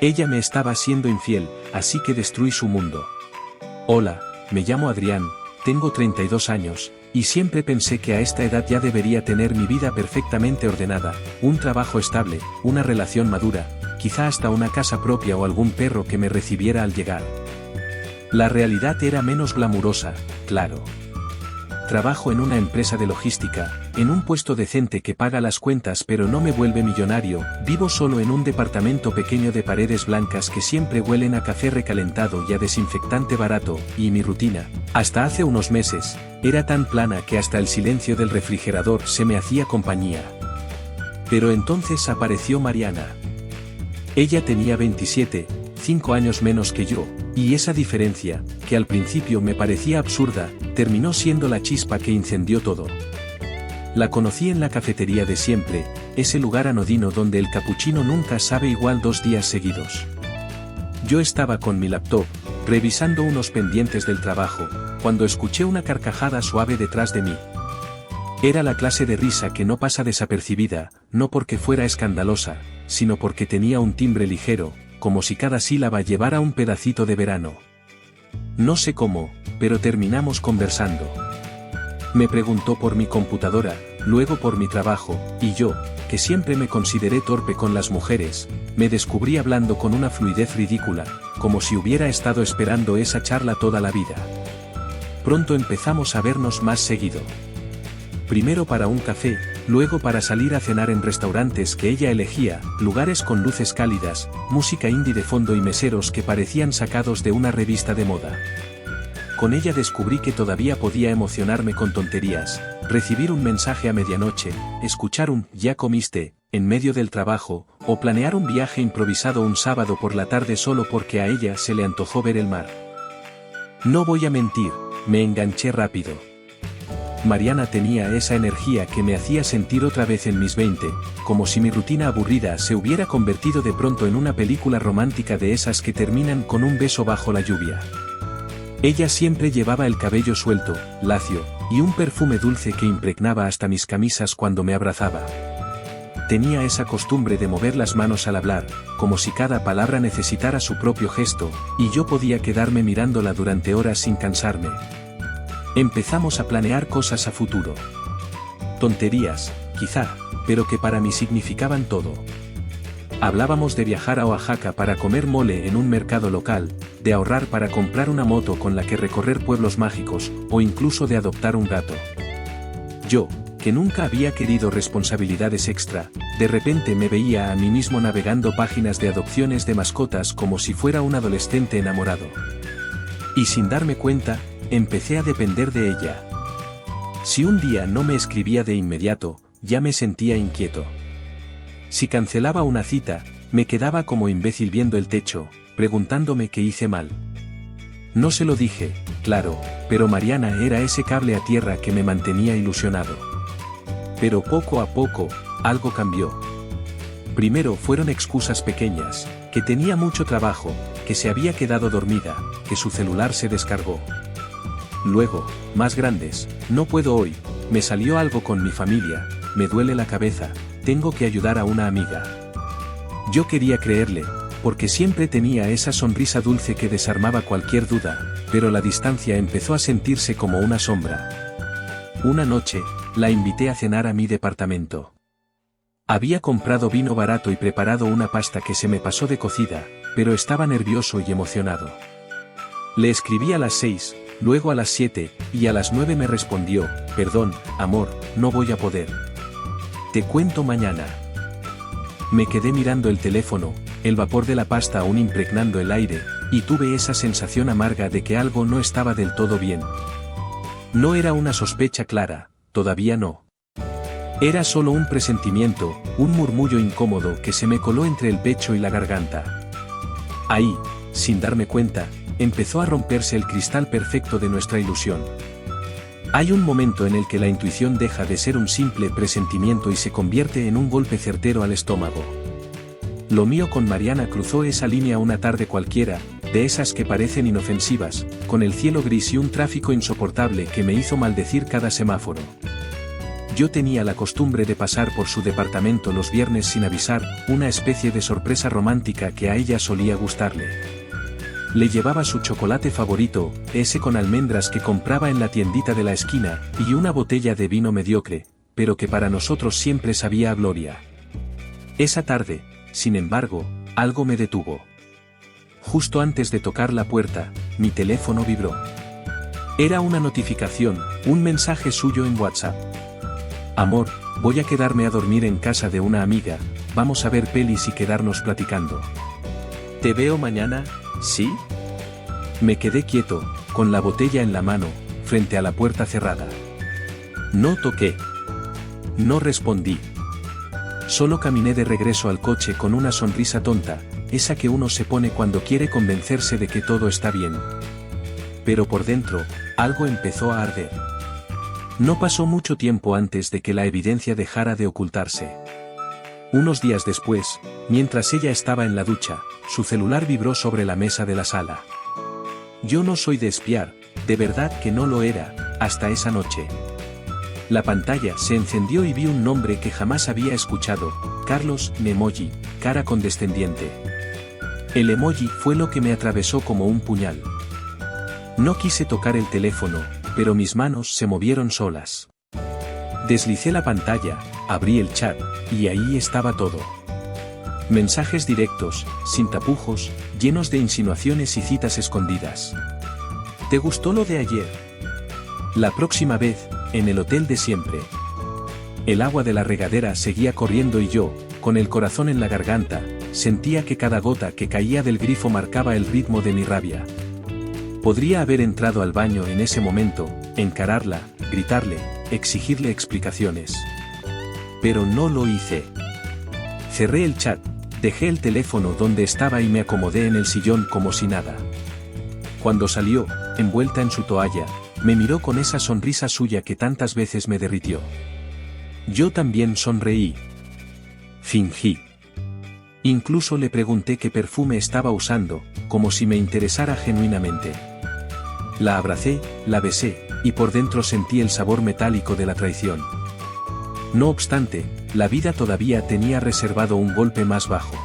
Ella me estaba siendo infiel, así que destruí su mundo. Hola, me llamo Adrián, tengo 32 años, y siempre pensé que a esta edad ya debería tener mi vida perfectamente ordenada, un trabajo estable, una relación madura, quizá hasta una casa propia o algún perro que me recibiera al llegar. La realidad era menos glamurosa, claro. Trabajo en una empresa de logística, en un puesto decente que paga las cuentas pero no me vuelve millonario, vivo solo en un departamento pequeño de paredes blancas que siempre huelen a café recalentado y a desinfectante barato, y mi rutina, hasta hace unos meses, era tan plana que hasta el silencio del refrigerador se me hacía compañía. Pero entonces apareció Mariana. Ella tenía 27, 5 años menos que yo, y esa diferencia, que al principio me parecía absurda, terminó siendo la chispa que incendió todo. La conocí en la cafetería de siempre, ese lugar anodino donde el capuchino nunca sabe igual 2 días seguidos. Yo estaba con mi laptop, revisando unos pendientes del trabajo, cuando escuché una carcajada suave detrás de mí. Era la clase de risa que no pasa desapercibida, no porque fuera escandalosa, sino porque tenía un timbre ligero, como si cada sílaba llevara un pedacito de verano. No sé cómo, pero terminamos conversando. Me preguntó por mi computadora, luego por mi trabajo, y yo, que siempre me consideré torpe con las mujeres, me descubrí hablando con una fluidez ridícula, como si hubiera estado esperando esa charla toda la vida. Pronto empezamos a vernos más seguido. Primero para un café, luego para salir a cenar en restaurantes que ella elegía, lugares con luces cálidas, música indie de fondo y meseros que parecían sacados de una revista de moda. Con ella descubrí que todavía podía emocionarme con tonterías, recibir un mensaje a medianoche, escuchar un «¿ya comiste?» en medio del trabajo, o planear un viaje improvisado un sábado por la tarde solo porque a ella se le antojó ver el mar. No voy a mentir, me enganché rápido. Mariana tenía esa energía que me hacía sentir otra vez en mis 20, como si mi rutina aburrida se hubiera convertido de pronto en una película romántica de esas que terminan con un beso bajo la lluvia. Ella siempre llevaba el cabello suelto, lacio, y un perfume dulce que impregnaba hasta mis camisas cuando me abrazaba. Tenía esa costumbre de mover las manos al hablar, como si cada palabra necesitara su propio gesto, y yo podía quedarme mirándola durante horas sin cansarme. Empezamos a planear cosas a futuro. Tonterías, quizá, pero que para mí significaban todo. Hablábamos de viajar a Oaxaca para comer mole en un mercado local, de ahorrar para comprar una moto con la que recorrer pueblos mágicos, o incluso de adoptar un gato. Yo, que nunca había querido responsabilidades extra, de repente me veía a mí mismo navegando páginas de adopciones de mascotas como si fuera un adolescente enamorado. Y sin darme cuenta, empecé a depender de ella. Si un día no me escribía de inmediato, ya me sentía inquieto. Si cancelaba una cita, me quedaba como imbécil viendo el techo, preguntándome qué hice mal. No se lo dije, claro, pero Mariana era ese cable a tierra que me mantenía ilusionado. Pero poco a poco, algo cambió. Primero fueron excusas pequeñas, que tenía mucho trabajo, que se había quedado dormida, que su celular se descargó. Luego, más grandes, no puedo hoy, me salió algo con mi familia, me duele la cabeza, tengo que ayudar a una amiga. Yo quería creerle, porque siempre tenía esa sonrisa dulce que desarmaba cualquier duda, pero la distancia empezó a sentirse como una sombra. Una noche, la invité a cenar a mi departamento. Había comprado vino barato y preparado una pasta que se me pasó de cocida, pero estaba nervioso y emocionado. Le escribí a las 6, luego a las 7, y a las 9 me respondió, «Perdón, amor, no voy a poder. Te cuento mañana». Me quedé mirando el teléfono, el vapor de la pasta aún impregnando el aire, y tuve esa sensación amarga de que algo no estaba del todo bien. No era una sospecha clara, todavía no. Era solo un presentimiento, un murmullo incómodo que se me coló entre el pecho y la garganta. Ahí, sin darme cuenta, empezó a romperse el cristal perfecto de nuestra ilusión. Hay un momento en el que la intuición deja de ser un simple presentimiento y se convierte en un golpe certero al estómago. Lo mío con Mariana cruzó esa línea una tarde cualquiera, de esas que parecen inofensivas, con el cielo gris y un tráfico insoportable que me hizo maldecir cada semáforo. Yo tenía la costumbre de pasar por su departamento los viernes sin avisar, una especie de sorpresa romántica que a ella solía gustarle. Le llevaba su chocolate favorito, ese con almendras que compraba en la tiendita de la esquina, y una botella de vino mediocre, pero que para nosotros siempre sabía a gloria. Esa tarde, sin embargo, algo me detuvo. Justo antes de tocar la puerta, mi teléfono vibró. Era una notificación, un mensaje suyo en WhatsApp. Amor, voy a quedarme a dormir en casa de una amiga, vamos a ver pelis y quedarnos platicando. ¿Te veo mañana? ¿Sí? Me quedé quieto, con la botella en la mano, frente a la puerta cerrada. No toqué. No respondí. Solo caminé de regreso al coche con una sonrisa tonta, esa que uno se pone cuando quiere convencerse de que todo está bien. Pero por dentro, algo empezó a arder. No pasó mucho tiempo antes de que la evidencia dejara de ocultarse. Unos días después, mientras ella estaba en la ducha, su celular vibró sobre la mesa de la sala. Yo no soy de espiar, de verdad que no lo era, hasta esa noche. La pantalla se encendió y vi un nombre que jamás había escuchado, Carlos Memoji, cara condescendiente. El emoji fue lo que me atravesó como un puñal. No quise tocar el teléfono, pero mis manos se movieron solas. Deslicé la pantalla, abrí el chat, y ahí estaba todo. Mensajes directos, sin tapujos, llenos de insinuaciones y citas escondidas. ¿Te gustó lo de ayer? La próxima vez, en el hotel de siempre. El agua de la regadera seguía corriendo y yo, con el corazón en la garganta, sentía que cada gota que caía del grifo marcaba el ritmo de mi rabia. Podría haber entrado al baño en ese momento, encararla, gritarle, exigirle explicaciones. Pero no lo hice. Cerré el chat, dejé el teléfono donde estaba y me acomodé en el sillón como si nada. Cuando salió, envuelta en su toalla, me miró con esa sonrisa suya que tantas veces me derritió. Yo también sonreí. Fingí. Incluso le pregunté qué perfume estaba usando, como si me interesara genuinamente. La abracé, la besé, y por dentro sentí el sabor metálico de la traición. No obstante, la vida todavía tenía reservado un golpe más bajo.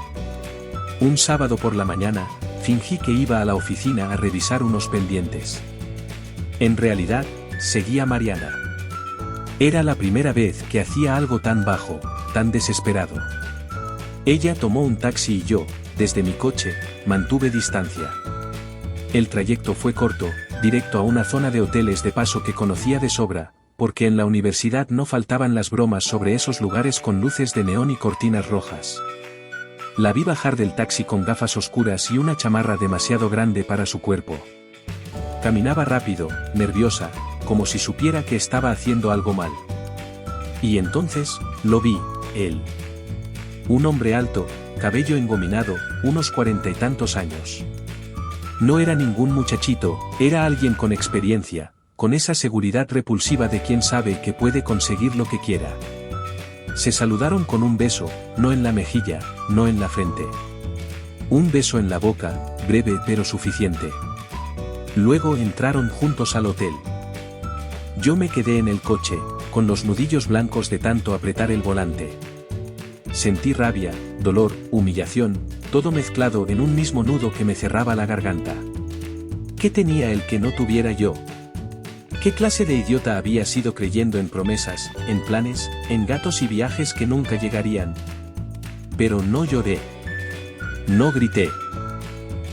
Un sábado por la mañana, fingí que iba a la oficina a revisar unos pendientes. En realidad, seguía a Mariana. Era la primera vez que hacía algo tan bajo, tan desesperado. Ella tomó un taxi y yo, desde mi coche, mantuve distancia. El trayecto fue corto, directo a una zona de hoteles de paso que conocía de sobra, porque en la universidad no faltaban las bromas sobre esos lugares con luces de neón y cortinas rojas. La vi bajar del taxi con gafas oscuras y una chamarra demasiado grande para su cuerpo. Caminaba rápido, nerviosa, como si supiera que estaba haciendo algo mal. Y entonces, lo vi, él. Un hombre alto, cabello engominado, unos 40 y tantos años. No era ningún muchachito, era alguien con experiencia, con esa seguridad repulsiva de quien sabe que puede conseguir lo que quiera. Se saludaron con un beso, no en la mejilla, no en la frente. Un beso en la boca, breve pero suficiente. Luego entraron juntos al hotel. Yo me quedé en el coche, con los nudillos blancos de tanto apretar el volante. Sentí rabia, dolor, humillación, todo mezclado en un mismo nudo que me cerraba la garganta. ¿Qué tenía él que no tuviera yo? ¿Qué clase de idiota había sido creyendo en promesas, en planes, en gatos y viajes que nunca llegarían? Pero no lloré. No grité.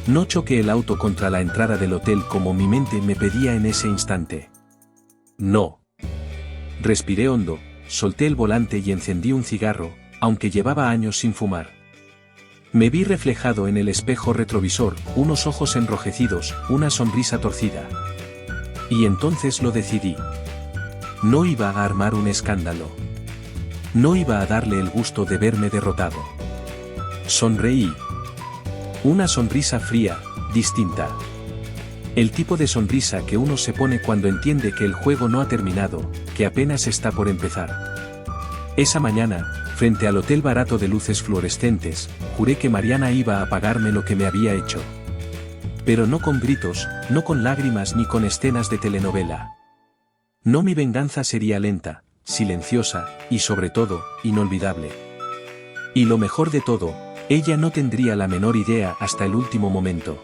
No choqué el auto contra la entrada del hotel como mi mente me pedía en ese instante. No. Respiré hondo, solté el volante y encendí un cigarro, aunque llevaba años sin fumar. Me vi reflejado en el espejo retrovisor, unos ojos enrojecidos, una sonrisa torcida. Y entonces lo decidí. No iba a armar un escándalo. No iba a darle el gusto de verme derrotado. Sonreí. Una sonrisa fría, distinta. El tipo de sonrisa que uno se pone cuando entiende que el juego no ha terminado, que apenas está por empezar. Esa mañana, frente al hotel barato de luces fluorescentes, juré que Mariana iba a pagarme lo que me había hecho. Pero no con gritos, no con lágrimas ni con escenas de telenovela. No, mi venganza sería lenta, silenciosa, y sobre todo, inolvidable. Y lo mejor de todo, ella no tendría la menor idea hasta el último momento.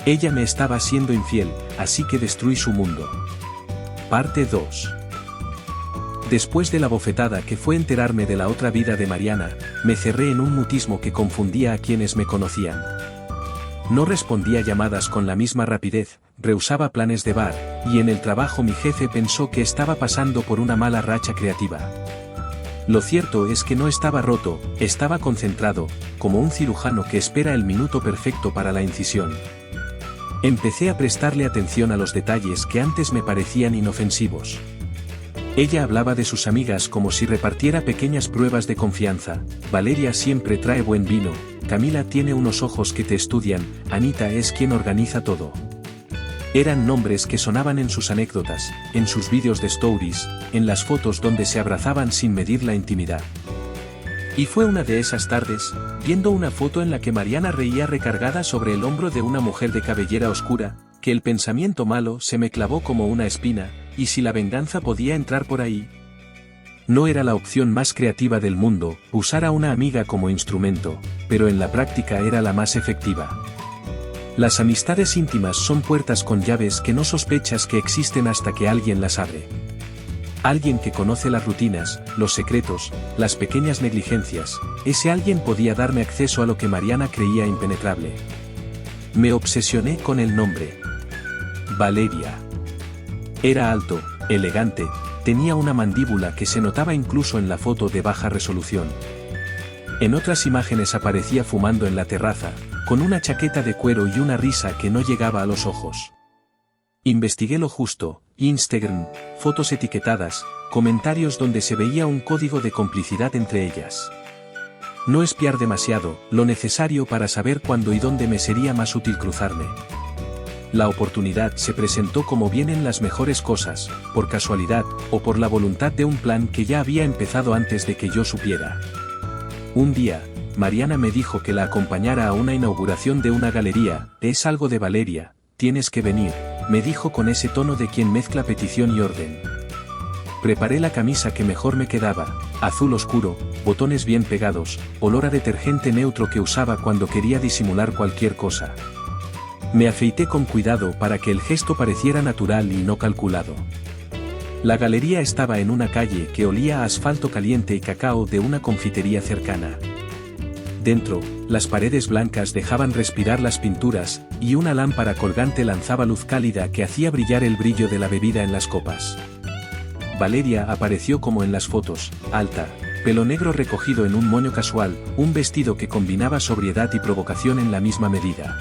Ella me estaba siendo infiel, así que destruí su mundo. Parte 2. Después de la bofetada que fue enterarme de la otra vida de Mariana, me cerré en un mutismo que confundía a quienes me conocían. No respondía llamadas con la misma rapidez, rehusaba planes de bar, y en el trabajo mi jefe pensó que estaba pasando por una mala racha creativa. Lo cierto es que no estaba roto, estaba concentrado, como un cirujano que espera el minuto perfecto para la incisión. Empecé a prestarle atención a los detalles que antes me parecían inofensivos. Ella hablaba de sus amigas como si repartiera pequeñas pruebas de confianza. Valeria siempre trae buen vino, Camila tiene unos ojos que te estudian, Anita es quien organiza todo. Eran nombres que sonaban en sus anécdotas, en sus vídeos de stories, en las fotos donde se abrazaban sin medir la intimidad. Y fue una de esas tardes, viendo una foto en la que Mariana reía recargada sobre el hombro de una mujer de cabellera oscura, que el pensamiento malo se me clavó como una espina, y si la venganza podía entrar por ahí. No era la opción más creativa del mundo, usar a una amiga como instrumento, pero en la práctica era la más efectiva. Las amistades íntimas son puertas con llaves que no sospechas que existen hasta que alguien las abre. Alguien que conoce las rutinas, los secretos, las pequeñas negligencias, ese alguien podía darme acceso a lo que Mariana creía impenetrable. Me obsesioné con el nombre. Valeria. Era alto, elegante, tenía una mandíbula que se notaba incluso en la foto de baja resolución. En otras imágenes aparecía fumando en la terraza, con una chaqueta de cuero y una risa que no llegaba a los ojos. Investigué lo justo, Instagram, fotos etiquetadas, comentarios donde se veía un código de complicidad entre ellas. No espiar demasiado, lo necesario para saber cuándo y dónde me sería más útil cruzarme. La oportunidad se presentó como vienen las mejores cosas, por casualidad, o por la voluntad de un plan que ya había empezado antes de que yo supiera. Un día, Mariana me dijo que la acompañara a una inauguración de una galería. Es algo de Valeria, tienes que venir, me dijo con ese tono de quien mezcla petición y orden. Preparé la camisa que mejor me quedaba, azul oscuro, botones bien pegados, olor a detergente neutro que usaba cuando quería disimular cualquier cosa. Me afeité con cuidado para que el gesto pareciera natural y no calculado. La galería estaba en una calle que olía a asfalto caliente y cacao de una confitería cercana. Dentro, las paredes blancas dejaban respirar las pinturas, y una lámpara colgante lanzaba luz cálida que hacía brillar el brillo de la bebida en las copas. Valeria apareció como en las fotos, alta, pelo negro recogido en un moño casual, un vestido que combinaba sobriedad y provocación en la misma medida.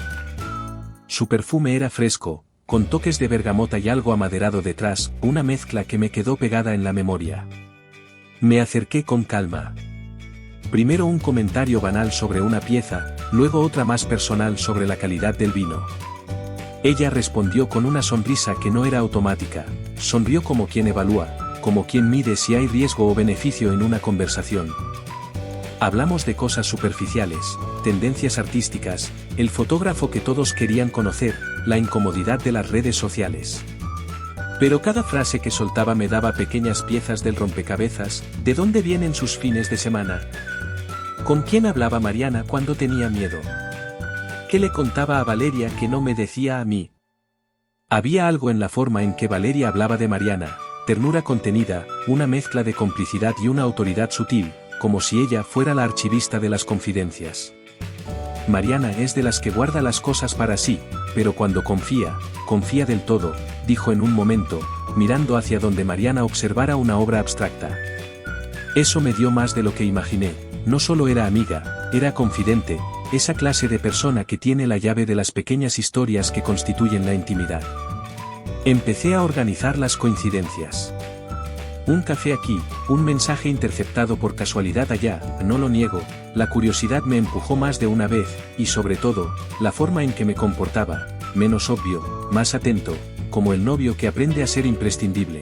Su perfume era fresco, con toques de bergamota y algo amaderado detrás, una mezcla que me quedó pegada en la memoria. Me acerqué con calma. Primero un comentario banal sobre una pieza, luego otra más personal sobre la calidad del vino. Ella respondió con una sonrisa que no era automática, sonrió como quien evalúa, como quien mide si hay riesgo o beneficio en una conversación. Hablamos de cosas superficiales, tendencias artísticas, el fotógrafo que todos querían conocer, la incomodidad de las redes sociales. Pero cada frase que soltaba me daba pequeñas piezas del rompecabezas. ¿De dónde vienen sus fines de semana? ¿Con quién hablaba Mariana cuando tenía miedo? ¿Qué le contaba a Valeria que no me decía a mí? Había algo en la forma en que Valeria hablaba de Mariana, ternura contenida, una mezcla de complicidad y una autoridad sutil, como si ella fuera la archivista de las confidencias. Mariana es de las que guarda las cosas para sí, pero cuando confía, confía del todo, dijo en un momento, mirando hacia donde Mariana observara una obra abstracta. Eso me dio más de lo que imaginé, no solo era amiga, era confidente, esa clase de persona que tiene la llave de las pequeñas historias que constituyen la intimidad. Empecé a organizar las coincidencias. Un café aquí, un mensaje interceptado por casualidad allá, no lo niego, la curiosidad me empujó más de una vez, y sobre todo, la forma en que me comportaba, menos obvio, más atento, como el novio que aprende a ser imprescindible.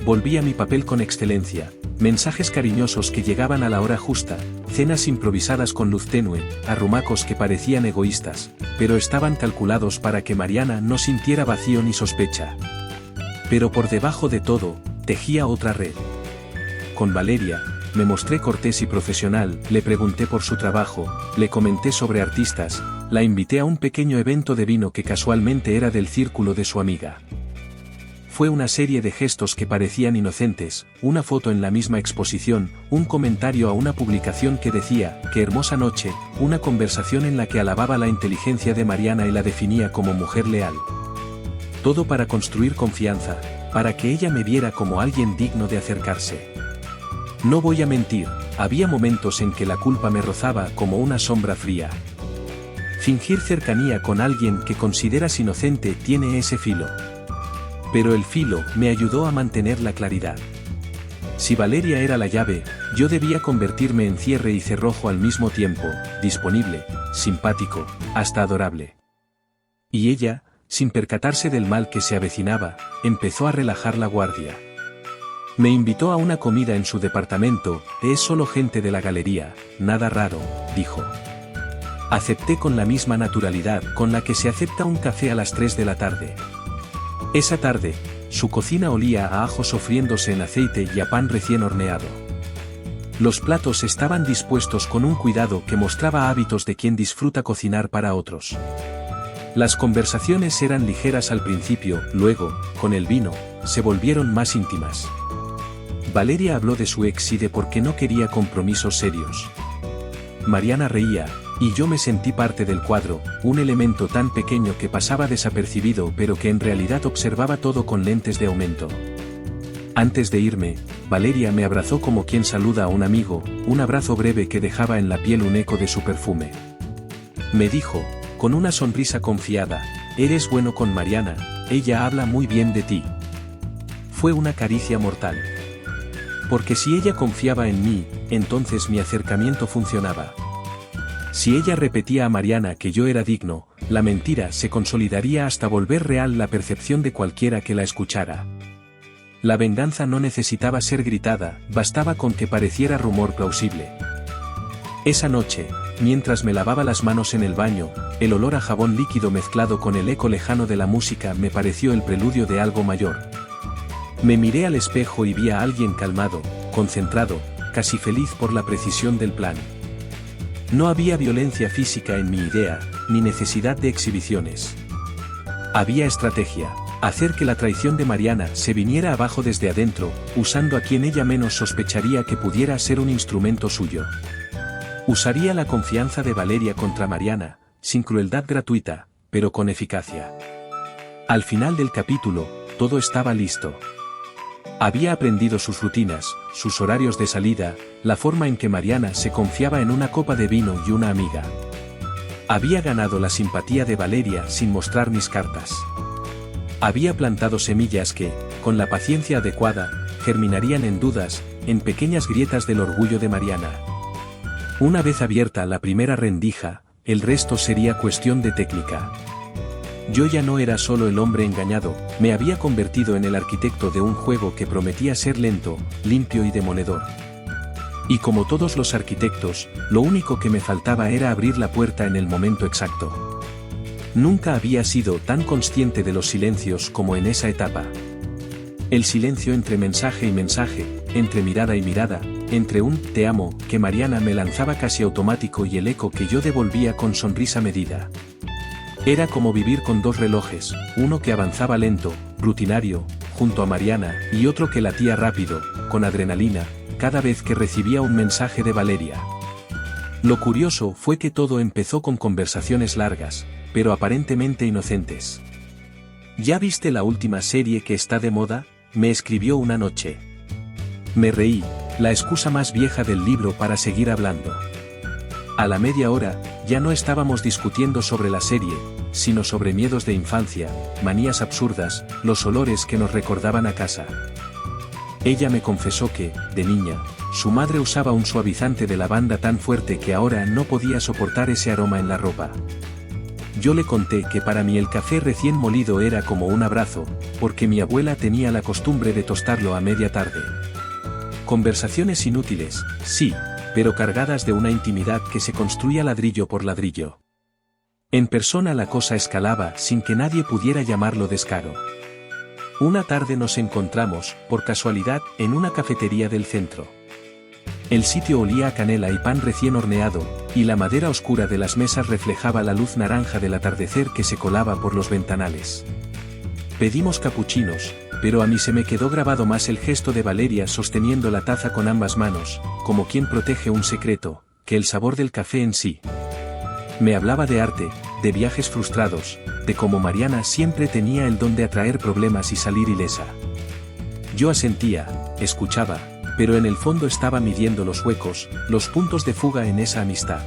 Volví a mi papel con excelencia, mensajes cariñosos que llegaban a la hora justa, cenas improvisadas con luz tenue, arrumacos que parecían egoístas, pero estaban calculados para que Mariana no sintiera vacío ni sospecha. Pero por debajo de todo, tejía otra red. Con Valeria, me mostré cortés y profesional, le pregunté por su trabajo, le comenté sobre artistas, la invité a un pequeño evento de vino que casualmente era del círculo de su amiga. Fue una serie de gestos que parecían inocentes, una foto en la misma exposición, un comentario a una publicación que decía, qué hermosa noche, una conversación en la que alababa la inteligencia de Mariana y la definía como mujer leal. Todo para construir confianza, para que ella me viera como alguien digno de acercarse. No voy a mentir, había momentos en que la culpa me rozaba como una sombra fría. Fingir cercanía con alguien que consideras inocente tiene ese filo. Pero el filo me ayudó a mantener la claridad. Si Valeria era la llave, yo debía convertirme en cierre y cerrojo al mismo tiempo, disponible, simpático, hasta adorable. Y ella, sin percatarse del mal que se avecinaba, empezó a relajar la guardia. Me invitó a una comida en su departamento, es solo gente de la galería, nada raro, dijo. Acepté con la misma naturalidad con la que se acepta un café a las 3 de la tarde. Esa tarde, su cocina olía a ajo sofriéndose en aceite y a pan recién horneado. Los platos estaban dispuestos con un cuidado que mostraba hábitos de quien disfruta cocinar para otros. Las conversaciones eran ligeras al principio, luego, con el vino, se volvieron más íntimas. Valeria habló de su ex y de por qué no quería compromisos serios. Mariana reía, y yo me sentí parte del cuadro, un elemento tan pequeño que pasaba desapercibido pero que en realidad observaba todo con lentes de aumento. Antes de irme, Valeria me abrazó como quien saluda a un amigo, un abrazo breve que dejaba en la piel un eco de su perfume. Me dijo, con una sonrisa confiada, eres bueno con Mariana, ella habla muy bien de ti. Fue una caricia mortal. Porque si ella confiaba en mí, entonces mi acercamiento funcionaba. Si ella repetía a Mariana que yo era digno, la mentira se consolidaría hasta volver real la percepción de cualquiera que la escuchara. La venganza no necesitaba ser gritada, bastaba con que pareciera rumor plausible. Esa noche, mientras me lavaba las manos en el baño, el olor a jabón líquido mezclado con el eco lejano de la música me pareció el preludio de algo mayor. Me miré al espejo y vi a alguien calmado, concentrado, casi feliz por la precisión del plan. No había violencia física en mi idea, ni necesidad de exhibiciones. Había estrategia, hacer que la traición de Mariana se viniera abajo desde adentro, usando a quien ella menos sospecharía que pudiera ser un instrumento suyo. Usaría la confianza de Valeria contra Mariana, sin crueldad gratuita, pero con eficacia. Al final del capítulo, todo estaba listo. Había aprendido sus rutinas, sus horarios de salida, la forma en que Mariana se confiaba en una copa de vino y una amiga. Había ganado la simpatía de Valeria sin mostrar mis cartas. Había plantado semillas que, con la paciencia adecuada, germinarían en dudas, en pequeñas grietas del orgullo de Mariana. Una vez abierta la primera rendija, el resto sería cuestión de técnica. Yo ya no era solo el hombre engañado, me había convertido en el arquitecto de un juego que prometía ser lento, limpio y demoledor. Y como todos los arquitectos, lo único que me faltaba era abrir la puerta en el momento exacto. Nunca había sido tan consciente de los silencios como en esa etapa. El silencio entre mensaje y mensaje, entre mirada y mirada, entre un «te amo» que Mariana me lanzaba casi automático y el eco que yo devolvía con sonrisa medida. Era como vivir con dos relojes, uno que avanzaba lento, rutinario, junto a Mariana, y otro que latía rápido, con adrenalina, cada vez que recibía un mensaje de Valeria. Lo curioso fue que todo empezó con conversaciones largas, pero aparentemente inocentes. ¿Ya viste la última serie que está de moda?, me escribió una noche. Me reí, la excusa más vieja del libro para seguir hablando. A la media hora, ya no estábamos discutiendo sobre la serie, sino sobre miedos de infancia, manías absurdas, los olores que nos recordaban a casa. Ella me confesó que, de niña, su madre usaba un suavizante de lavanda tan fuerte que ahora no podía soportar ese aroma en la ropa. Yo le conté que para mí el café recién molido era como un abrazo, porque mi abuela tenía la costumbre de tostarlo a media tarde. Conversaciones inútiles, sí, pero cargadas de una intimidad que se construía ladrillo por ladrillo. En persona la cosa escalaba sin que nadie pudiera llamarlo descaro. Una tarde nos encontramos, por casualidad, en una cafetería del centro. El sitio olía a canela y pan recién horneado, y la madera oscura de las mesas reflejaba la luz naranja del atardecer que se colaba por los ventanales. Pedimos capuchinos, pero a mí se me quedó grabado más el gesto de Valeria sosteniendo la taza con ambas manos, como quien protege un secreto, que el sabor del café en sí. Me hablaba de arte, de viajes frustrados, de cómo Mariana siempre tenía el don de atraer problemas y salir ilesa. Yo asentía, escuchaba, pero en el fondo estaba midiendo los huecos, los puntos de fuga en esa amistad.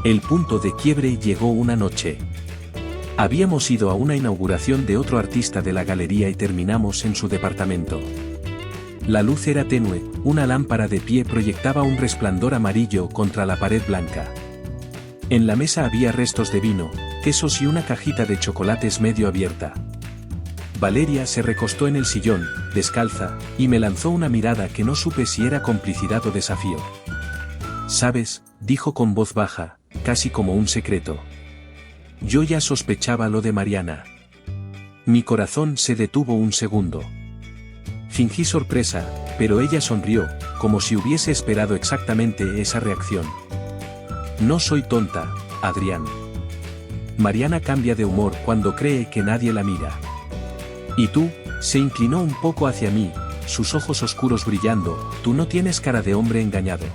El punto de quiebre llegó una noche. Habíamos ido a una inauguración de otro artista de la galería y terminamos en su departamento. La luz era tenue, una lámpara de pie proyectaba un resplandor amarillo contra la pared blanca. En la mesa había restos de vino, quesos y una cajita de chocolates medio abierta. Valeria se recostó en el sillón, descalza, y me lanzó una mirada que no supe si era complicidad o desafío. «¿Sabes?», dijo con voz baja, casi como un secreto. Yo ya sospechaba lo de Mariana. Mi corazón se detuvo un segundo. Fingí sorpresa, pero ella sonrió, como si hubiese esperado exactamente esa reacción. No soy tonta, Adrián. Mariana cambia de humor cuando cree que nadie la mira. Y tú, se inclinó un poco hacia mí, sus ojos oscuros brillando, tú no tienes cara de hombre engañado.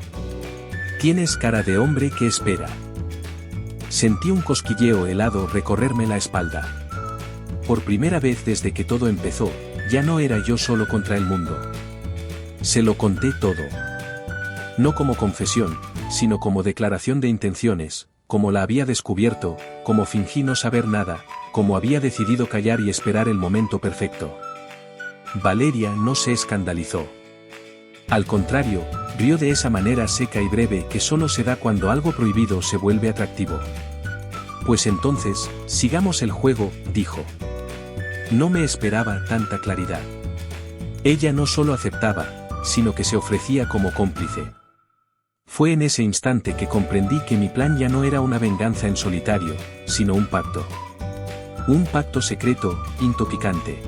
Tienes cara de hombre que espera. Sentí un cosquilleo helado recorrerme la espalda. Por primera vez desde que todo empezó, ya no era yo solo contra el mundo. Se lo conté todo. No como confesión, sino como declaración de intenciones, como la había descubierto, como fingí no saber nada, como había decidido callar y esperar el momento perfecto. Valeria no se escandalizó. Al contrario, rió de esa manera seca y breve que solo se da cuando algo prohibido se vuelve atractivo. Pues entonces, sigamos el juego, dijo. No me esperaba tanta claridad. Ella no solo aceptaba, sino que se ofrecía como cómplice. Fue en ese instante que comprendí que mi plan ya no era una venganza en solitario, sino un pacto. Un pacto secreto, intocicante.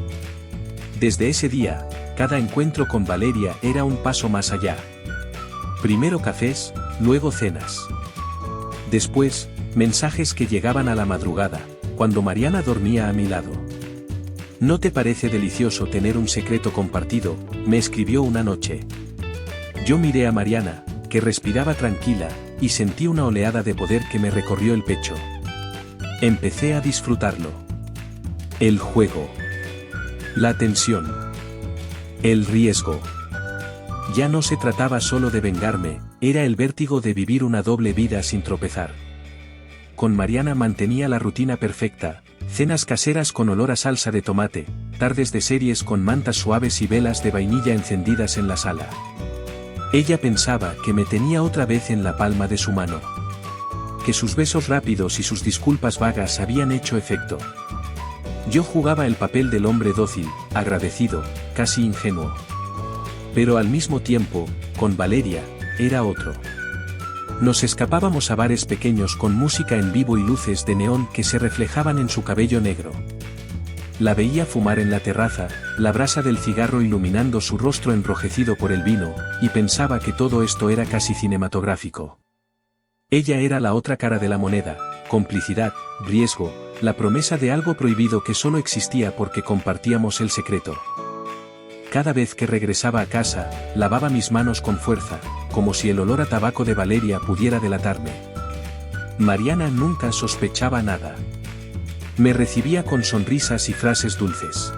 Desde ese día, cada encuentro con Valeria era un paso más allá. Primero cafés, luego cenas. Después, mensajes que llegaban a la madrugada, cuando Mariana dormía a mi lado. ¿No te parece delicioso tener un secreto compartido?, me escribió una noche. Yo miré a Mariana, que respiraba tranquila, y sentí una oleada de poder que me recorrió el pecho. Empecé a disfrutarlo. El juego. La tensión. El riesgo. Ya no se trataba solo de vengarme, era el vértigo de vivir una doble vida sin tropezar. Con Mariana mantenía la rutina perfecta, cenas caseras con olor a salsa de tomate, tardes de series con mantas suaves y velas de vainilla encendidas en la sala. Ella pensaba que me tenía otra vez en la palma de su mano. Que sus besos rápidos y sus disculpas vagas habían hecho efecto. Yo jugaba el papel del hombre dócil, agradecido, casi ingenuo. Pero al mismo tiempo, con Valeria, era otro. Nos escapábamos a bares pequeños con música en vivo y luces de neón que se reflejaban en su cabello negro. La veía fumar en la terraza, la brasa del cigarro iluminando su rostro enrojecido por el vino, y pensaba que todo esto era casi cinematográfico. Ella era la otra cara de la moneda, complicidad, riesgo, la promesa de algo prohibido que solo existía porque compartíamos el secreto. Cada vez que regresaba a casa, lavaba mis manos con fuerza, como si el olor a tabaco de Valeria pudiera delatarme. Mariana nunca sospechaba nada. Me recibía con sonrisas y frases dulces.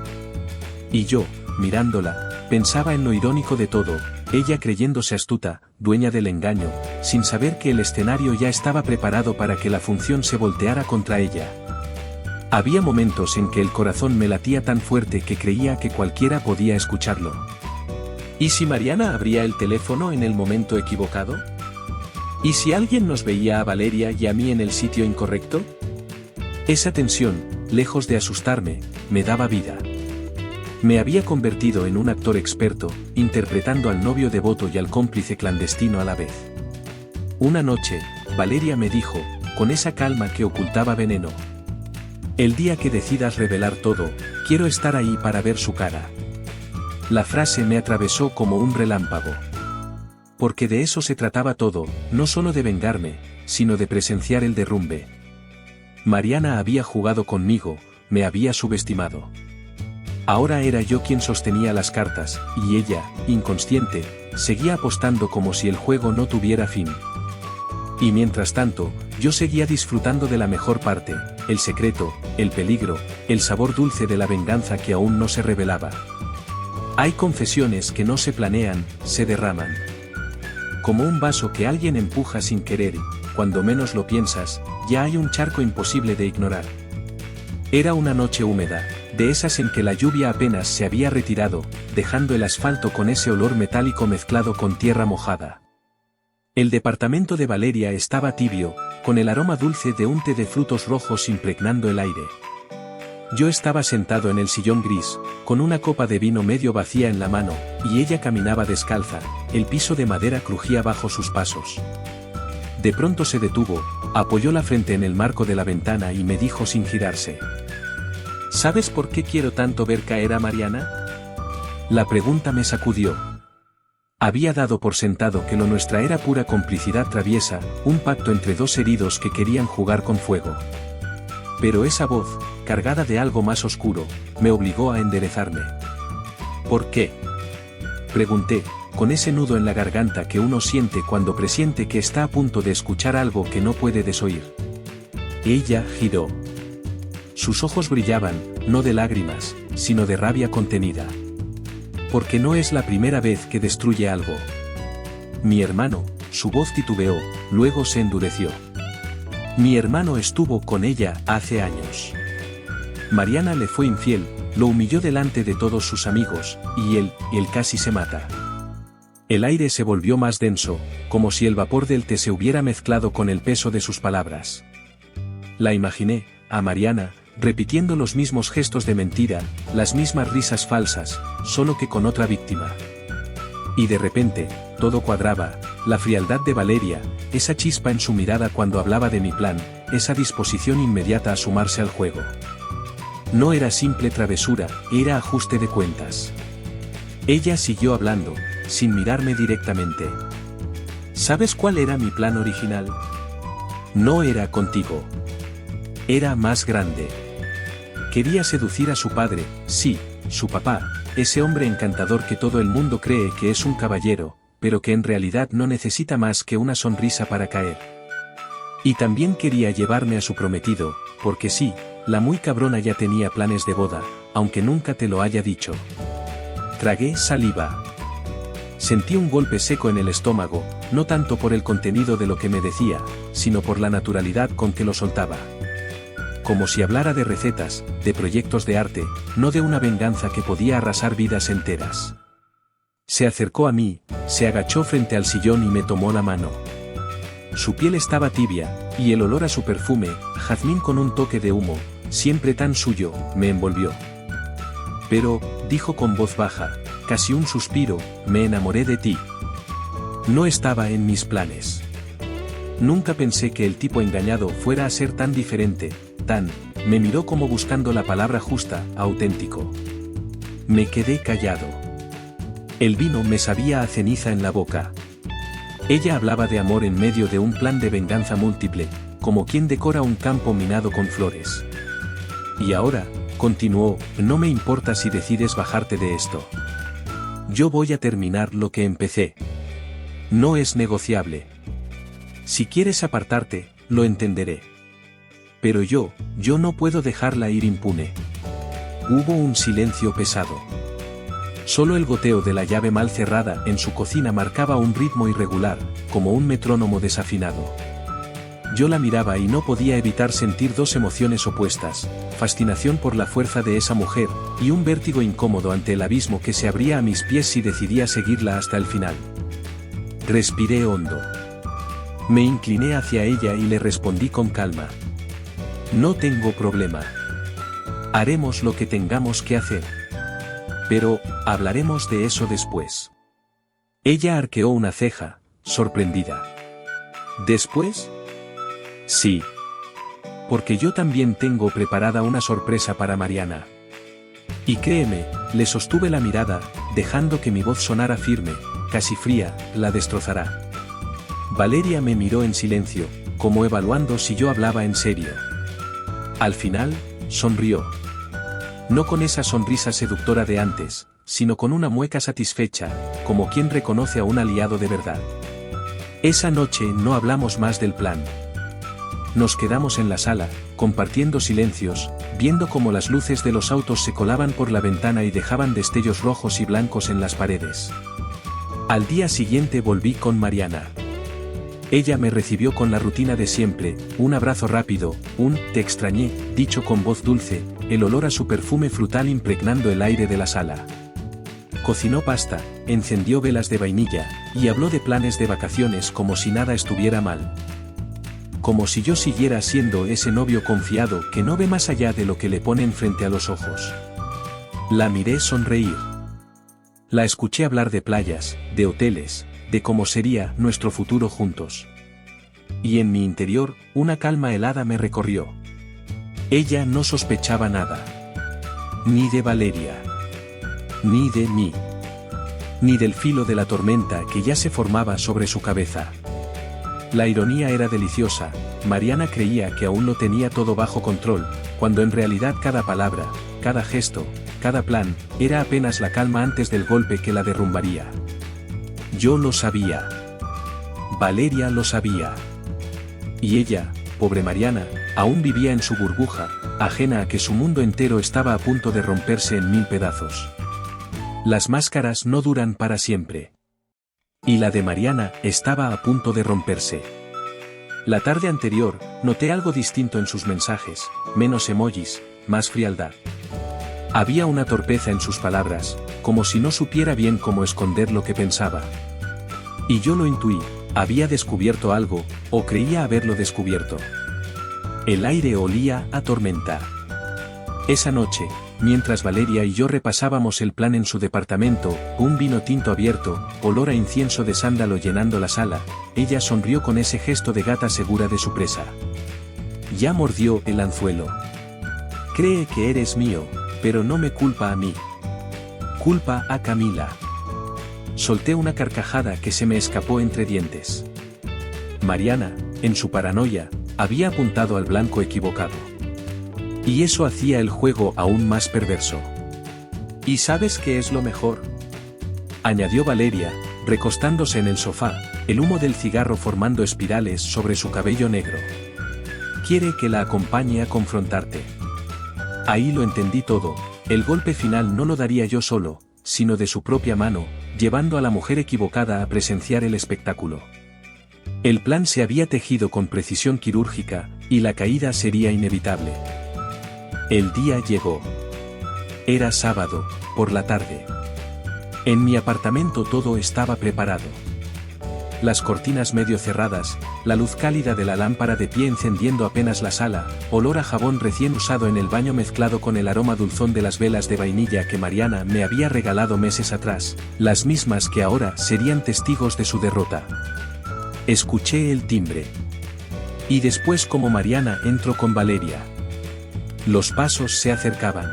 Y yo, mirándola, pensaba en lo irónico de todo, ella creyéndose astuta, dueña del engaño, sin saber que el escenario ya estaba preparado para que la función se volteara contra ella. Había momentos en que el corazón me latía tan fuerte que creía que cualquiera podía escucharlo. ¿Y si Mariana abría el teléfono en el momento equivocado? ¿Y si alguien nos veía a Valeria y a mí en el sitio incorrecto? Esa tensión, lejos de asustarme, me daba vida. Me había convertido en un actor experto, interpretando al novio devoto y al cómplice clandestino a la vez. Una noche, Valeria me dijo, con esa calma que ocultaba veneno: el día que decidas revelar todo, Quiero estar ahí para ver su cara. La frase me atravesó como un relámpago. Porque de eso se trataba todo, no solo de vengarme, sino de presenciar el derrumbe. Mariana había jugado conmigo, me había subestimado. Ahora era yo quien sostenía las cartas, y ella, inconsciente, seguía apostando como si el juego no tuviera fin. Y mientras tanto, yo seguía disfrutando de la mejor parte, el secreto, el peligro, el sabor dulce de la venganza que aún no se revelaba. Hay confesiones que no se planean, se derraman. Como un vaso que alguien empuja sin querer, cuando menos lo piensas, ya hay un charco imposible de ignorar. Era una noche húmeda, de esas en que la lluvia apenas se había retirado, dejando el asfalto con ese olor metálico mezclado con tierra mojada. El departamento de Valeria estaba tibio, con el aroma dulce de un té de frutos rojos impregnando el aire. Yo estaba sentado en el sillón gris, con una copa de vino medio vacía en la mano, y ella caminaba descalza, el piso de madera crujía bajo sus pasos. De pronto se detuvo, apoyó la frente en el marco de la ventana y me dijo sin girarse: ¿Sabes por qué quiero tanto ver caer a Mariana? La pregunta me sacudió. Había dado por sentado que lo nuestra era pura complicidad traviesa, un pacto entre dos heridos que querían jugar con fuego. Pero esa voz, cargada de algo más oscuro, me obligó a enderezarme. ¿Por qué?, pregunté, con ese nudo en la garganta que uno siente cuando presiente que está a punto de escuchar algo que no puede desoír. Ella giró. Sus ojos brillaban, no de lágrimas, sino de rabia contenida. Porque no es la primera vez que destruye algo. Mi hermano, su voz titubeó, luego se endureció. Mi hermano estuvo con ella hace años. Mariana le fue infiel, lo humilló delante de todos sus amigos, y él casi se mata. El aire se volvió más denso, como si el vapor del té se hubiera mezclado con el peso de sus palabras. La imaginé, a Mariana, repitiendo los mismos gestos de mentira, las mismas risas falsas, solo que con otra víctima. Y de repente, todo cuadraba, la frialdad de Valeria, esa chispa en su mirada cuando hablaba de mi plan, esa disposición inmediata a sumarse al juego. No era simple travesura, era ajuste de cuentas. Ella siguió hablando, sin mirarme directamente. ¿Sabes cuál era mi plan original? No era contigo. Era más grande. Quería seducir a su padre, sí, su papá, ese hombre encantador que todo el mundo cree que es un caballero, pero que en realidad no necesita más que una sonrisa para caer. Y también quería llevarme a su prometido, porque sí, la muy cabrona ya tenía planes de boda, aunque nunca te lo haya dicho. Tragué saliva. Sentí un golpe seco en el estómago, no tanto por el contenido de lo que me decía, sino por la naturalidad con que lo soltaba. Como si hablara de recetas, de proyectos de arte, no de una venganza que podía arrasar vidas enteras. Se acercó a mí, se agachó frente al sillón y me tomó la mano. Su piel estaba tibia, y el olor a su perfume, jazmín con un toque de humo, siempre tan suyo, me envolvió. Pero, dijo con voz baja, casi un suspiro, me enamoré de ti. No estaba en mis planes. Nunca pensé que el tipo engañado fuera a ser tan diferente, me miró como buscando la palabra justa, auténtico. Me quedé callado. El vino me sabía a ceniza en la boca. Ella hablaba de amor en medio de un plan de venganza múltiple, como quien decora un campo minado con flores. Y ahora, continuó, no me importa si decides bajarte de esto. Yo voy a terminar lo que empecé. No es negociable. Si quieres apartarte, lo entenderé. Pero yo no puedo dejarla ir impune. Hubo un silencio pesado. Solo el goteo de la llave mal cerrada en su cocina marcaba un ritmo irregular, como un metrónomo desafinado. Yo la miraba y no podía evitar sentir dos emociones opuestas, fascinación por la fuerza de esa mujer, y un vértigo incómodo ante el abismo que se abría a mis pies si decidía seguirla hasta el final. Respiré hondo. Me incliné hacia ella y le respondí con calma. No tengo problema. Haremos lo que tengamos que hacer. Pero, hablaremos de eso después. Ella arqueó una ceja, sorprendida. ¿Después? Sí. Porque yo también tengo preparada una sorpresa para Mariana. Y créeme, le sostuve la mirada, dejando que mi voz sonara firme, casi fría, la destrozará. Valeria me miró en silencio, como evaluando si yo hablaba en serio. Al final, sonrió. No con esa sonrisa seductora de antes, sino con una mueca satisfecha, como quien reconoce a un aliado de verdad. Esa noche no hablamos más del plan. Nos quedamos en la sala, compartiendo silencios, viendo cómo las luces de los autos se colaban por la ventana y dejaban destellos rojos y blancos en las paredes. Al día siguiente volví con Mariana. Ella me recibió con la rutina de siempre, un abrazo rápido, un «te extrañé», dicho con voz dulce, el olor a su perfume frutal impregnando el aire de la sala. Cocinó pasta, encendió velas de vainilla, y habló de planes de vacaciones como si nada estuviera mal. Como si yo siguiera siendo ese novio confiado que no ve más allá de lo que le ponen frente a los ojos. La miré sonreír. La escuché hablar de playas, de hoteles, de cómo sería nuestro futuro juntos. Y en mi interior, una calma helada me recorrió. Ella no sospechaba nada. Ni de Valeria. Ni de mí. Ni del filo de la tormenta que ya se formaba sobre su cabeza. La ironía era deliciosa. Mariana creía que aún lo tenía todo bajo control, cuando en realidad cada palabra, cada gesto, cada plan, era apenas la calma antes del golpe que la derrumbaría. Yo lo sabía. Valeria lo sabía. Y ella, pobre Mariana, aún vivía en su burbuja, ajena a que su mundo entero estaba a punto de romperse en 1000 pedazos. Las máscaras no duran para siempre. Y la de Mariana estaba a punto de romperse. La tarde anterior, noté algo distinto en sus mensajes, menos emojis, más frialdad. Había una torpeza en sus palabras, como si no supiera bien cómo esconder lo que pensaba. Y yo lo intuí, había descubierto algo, o creía haberlo descubierto. El aire olía a tormenta. Esa noche, mientras Valeria y yo repasábamos el plan en su departamento, un vino tinto abierto, olor a incienso de sándalo llenando la sala, ella sonrió con ese gesto de gata segura de su presa. Ya mordió el anzuelo. Cree que eres mío, pero no me culpa a mí. Culpa a Camila. Solté una carcajada que se me escapó entre dientes. Mariana, en su paranoia, había apuntado al blanco equivocado. Y eso hacía el juego aún más perverso. ¿Y sabes qué es lo mejor?, añadió Valeria, recostándose en el sofá, el humo del cigarro formando espirales sobre su cabello negro. Quiere que la acompañe a confrontarte. Ahí lo entendí todo, el golpe final no lo daría yo solo, sino de su propia mano, llevando a la mujer equivocada a presenciar el espectáculo. El plan se había tejido con precisión quirúrgica, y la caída sería inevitable. El día llegó. Era sábado, por la tarde. En mi apartamento todo estaba preparado. Las cortinas medio cerradas, la luz cálida de la lámpara de pie encendiendo apenas la sala, olor a jabón recién usado en el baño mezclado con el aroma dulzón de las velas de vainilla que Mariana me había regalado meses atrás, las mismas que ahora serían testigos de su derrota. Escuché el timbre. Y después como Mariana entró con Valeria. Los pasos se acercaban.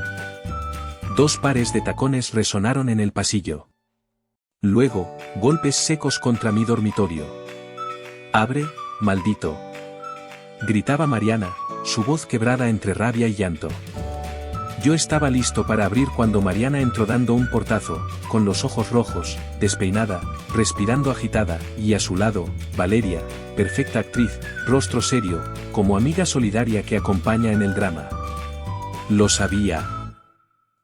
2 pares de tacones resonaron en el pasillo. Luego, golpes secos contra mi dormitorio. «Abre, maldito», gritaba Mariana, su voz quebrada entre rabia y llanto. Yo estaba listo para abrir cuando Mariana entró dando un portazo, con los ojos rojos, despeinada, respirando agitada, y a su lado, Valeria, perfecta actriz, rostro serio, como amiga solidaria que acompaña en el drama. Lo sabía.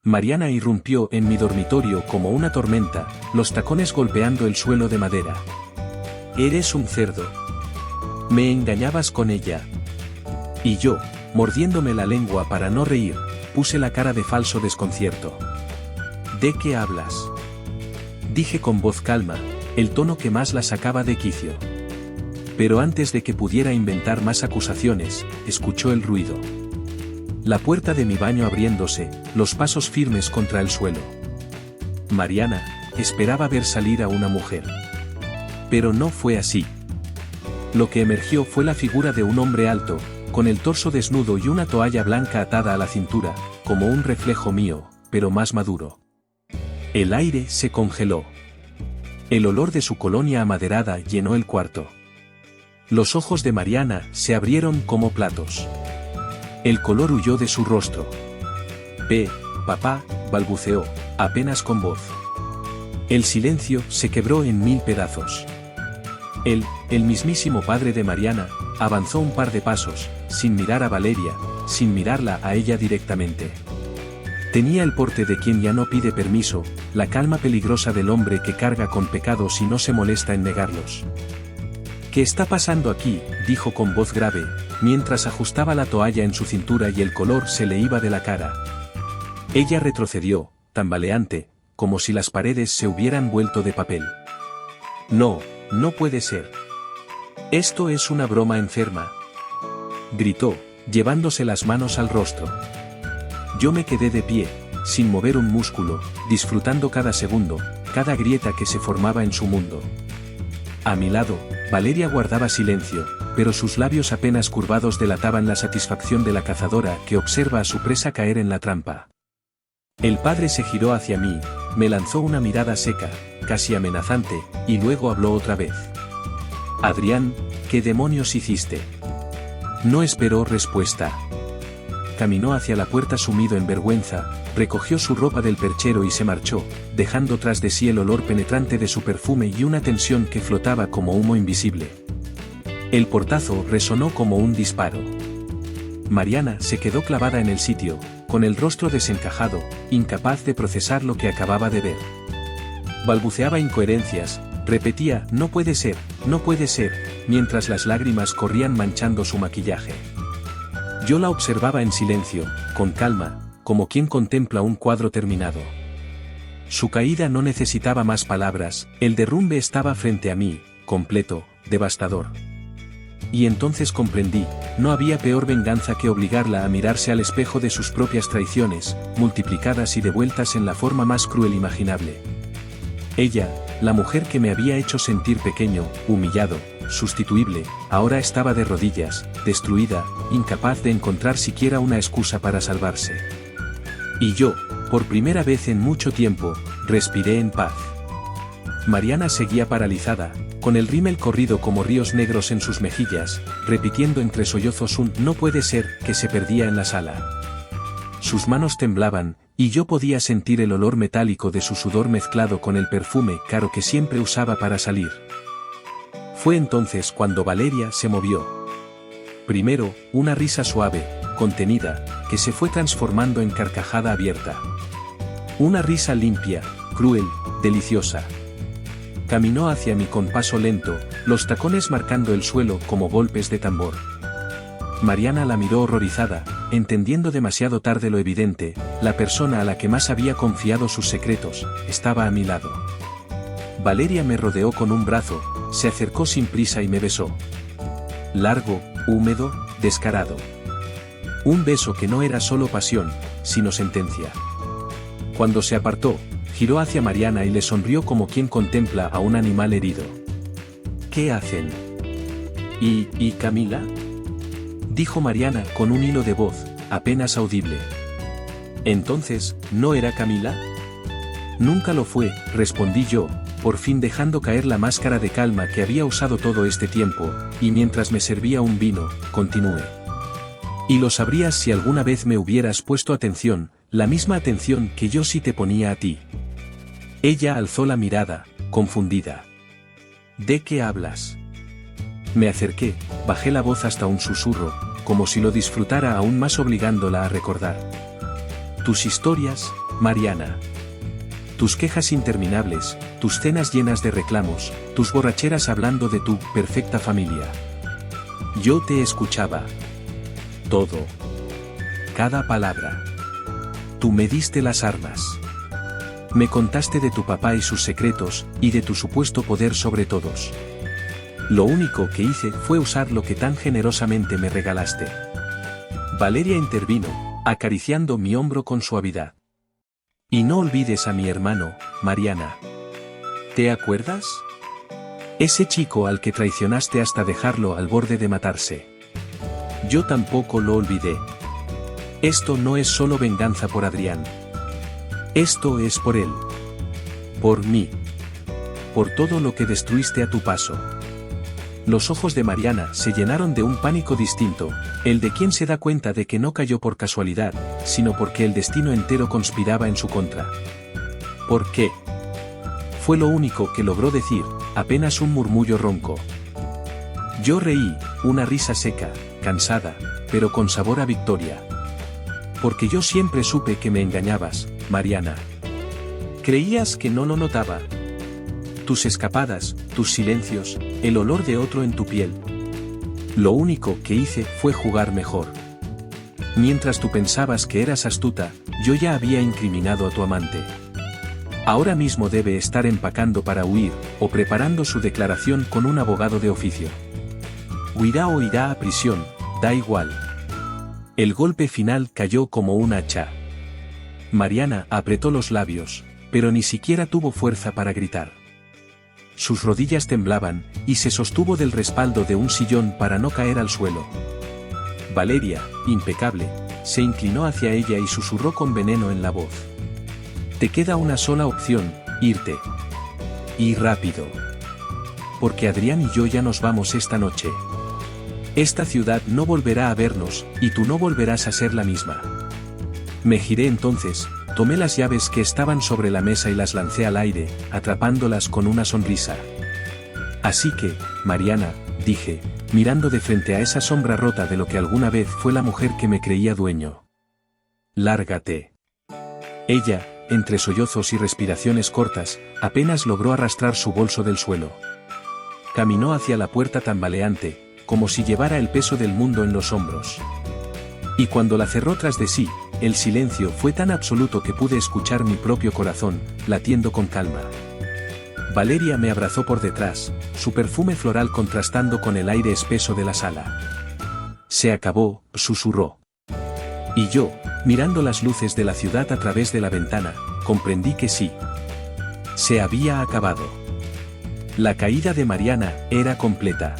Mariana irrumpió en mi dormitorio como una tormenta, los tacones golpeando el suelo de madera. «Eres un cerdo. Me engañabas con ella». Y yo, mordiéndome la lengua para no reír, puse la cara de falso desconcierto. «¿De qué hablas?», dije con voz calma, el tono que más la sacaba de quicio. Pero antes de que pudiera inventar más acusaciones, escuchó el ruido. La puerta de mi baño abriéndose, los pasos firmes contra el suelo. Mariana, esperaba ver salir a una mujer. Pero no fue así. Lo que emergió fue la figura de un hombre alto, con el torso desnudo y una toalla blanca atada a la cintura, como un reflejo mío, pero más maduro. El aire se congeló. El olor de su colonia amaderada llenó el cuarto. Los ojos de Mariana se abrieron como platos. El color huyó de su rostro. Papá, balbuceó, apenas con voz. El silencio se quebró en 1000 pedazos. El mismísimo padre de Mariana, avanzó un par de pasos, sin mirar a Valeria, sin mirarla a ella directamente. Tenía el porte de quien ya no pide permiso, la calma peligrosa del hombre que carga con pecados y no se molesta en negarlos. ¿Qué está pasando aquí?, dijo con voz grave, mientras ajustaba la toalla en su cintura y el color se le iba de la cara. Ella retrocedió, tambaleante, como si las paredes se hubieran vuelto de papel. No, no puede ser. Esto es una broma enferma. Gritó, llevándose las manos al rostro. Yo me quedé de pie, sin mover un músculo, disfrutando cada segundo, cada grieta que se formaba en su mundo. A mi lado, Valeria guardaba silencio, pero sus labios apenas curvados delataban la satisfacción de la cazadora que observa a su presa caer en la trampa. El padre se giró hacia mí, me lanzó una mirada seca, casi amenazante, y luego habló otra vez. Adrián, ¿qué demonios hiciste? No esperó respuesta. Caminó hacia la puerta sumido en vergüenza, recogió su ropa del perchero y se marchó, dejando tras de sí el olor penetrante de su perfume y una tensión que flotaba como humo invisible. El portazo resonó como un disparo. Mariana se quedó clavada en el sitio, con el rostro desencajado, incapaz de procesar lo que acababa de ver. Balbuceaba incoherencias, repetía, no puede ser, mientras las lágrimas corrían manchando su maquillaje. Yo la observaba en silencio, con calma, como quien contempla un cuadro terminado. Su caída no necesitaba más palabras, el derrumbe estaba frente a mí, completo, devastador. Y entonces comprendí, no había peor venganza que obligarla a mirarse al espejo de sus propias traiciones, multiplicadas y devueltas en la forma más cruel imaginable. Ella, la mujer que me había hecho sentir pequeño, humillado, sustituible, ahora estaba de rodillas, destruida, incapaz de encontrar siquiera una excusa para salvarse. Y yo, por primera vez en mucho tiempo, respiré en paz. Mariana seguía paralizada, con el rímel corrido como ríos negros en sus mejillas, repitiendo entre sollozos un «no puede ser» que se perdía en la sala. Sus manos temblaban, y yo podía sentir el olor metálico de su sudor mezclado con el perfume caro que siempre usaba para salir. Fue entonces cuando Valeria se movió. Primero, una risa suave, contenida, que se fue transformando en carcajada abierta. Una risa limpia, cruel, deliciosa. Caminó hacia mí con paso lento, los tacones marcando el suelo como golpes de tambor. Mariana la miró horrorizada, entendiendo demasiado tarde lo evidente, la persona a la que más había confiado sus secretos, estaba a mi lado. Valeria me rodeó con un brazo, se acercó sin prisa y me besó. Largo, húmedo, descarado. Un beso que no era solo pasión, sino sentencia. Cuando se apartó, giró hacia Mariana y le sonrió como quien contempla a un animal herido. ¿Qué hacen? ¿Y Camila?, dijo Mariana con un hilo de voz, apenas audible. Entonces, ¿no era Camila? Nunca lo fue, respondí yo, por fin dejando caer la máscara de calma que había usado todo este tiempo, y mientras me servía un vino, continué. Y lo sabrías si alguna vez me hubieras puesto atención, la misma atención que yo sí te ponía a ti. Ella alzó la mirada, confundida. ¿De qué hablas? Me acerqué, bajé la voz hasta un susurro, como si lo disfrutara aún más obligándola a recordar. Tus historias, Mariana. Tus quejas interminables, tus cenas llenas de reclamos, tus borracheras hablando de tu perfecta familia. Yo te escuchaba. Todo. Cada palabra. Tú me diste las armas. Me contaste de tu papá y sus secretos, y de tu supuesto poder sobre todos. Lo único que hice fue usar lo que tan generosamente me regalaste. Valeria intervino, acariciando mi hombro con suavidad. Y no olvides a mi hermano, Mariana. ¿Te acuerdas? Ese chico al que traicionaste hasta dejarlo al borde de matarse. Yo tampoco lo olvidé. Esto no es solo venganza por Adrián. Esto es por él. Por mí. Por todo lo que destruiste a tu paso. Los ojos de Mariana se llenaron de un pánico distinto, el de quien se da cuenta de que no cayó por casualidad, sino porque el destino entero conspiraba en su contra. ¿Por qué? Fue lo único que logró decir, apenas un murmullo ronco. Yo reí, una risa seca, cansada, pero con sabor a victoria. Porque yo siempre supe que me engañabas, Mariana. Creías que no lo notaba. Tus escapadas, tus silencios, el olor de otro en tu piel. Lo único que hice fue jugar mejor. Mientras tú pensabas que eras astuta, yo ya había incriminado a tu amante. Ahora mismo debe estar empacando para huir, o preparando su declaración con un abogado de oficio. Huirá o irá a prisión, da igual. El golpe final cayó como un hacha. Mariana apretó los labios, pero ni siquiera tuvo fuerza para gritar. Sus rodillas temblaban, y se sostuvo del respaldo de un sillón para no caer al suelo. Valeria, impecable, se inclinó hacia ella y susurró con veneno en la voz. Te queda una sola opción, irte. Y rápido. Porque Adrián y yo ya nos vamos esta noche. Esta ciudad no volverá a vernos, y tú no volverás a ser la misma. Me giré entonces, tomé las llaves que estaban sobre la mesa y las lancé al aire, atrapándolas con una sonrisa. Así que, Mariana, dije, mirando de frente a esa sombra rota de lo que alguna vez fue la mujer que me creía dueño. Lárgate. Ella, entre sollozos y respiraciones cortas, apenas logró arrastrar su bolso del suelo. Caminó hacia la puerta tambaleante, como si llevara el peso del mundo en los hombros. Y cuando la cerró tras de sí, el silencio fue tan absoluto que pude escuchar mi propio corazón, latiendo con calma. Valeria me abrazó por detrás, su perfume floral contrastando con el aire espeso de la sala. Se acabó, susurró. Y yo, mirando las luces de la ciudad a través de la ventana, comprendí que sí. Se había acabado. La caída de Mariana era completa.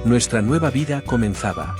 Nuestra nueva vida comenzaba.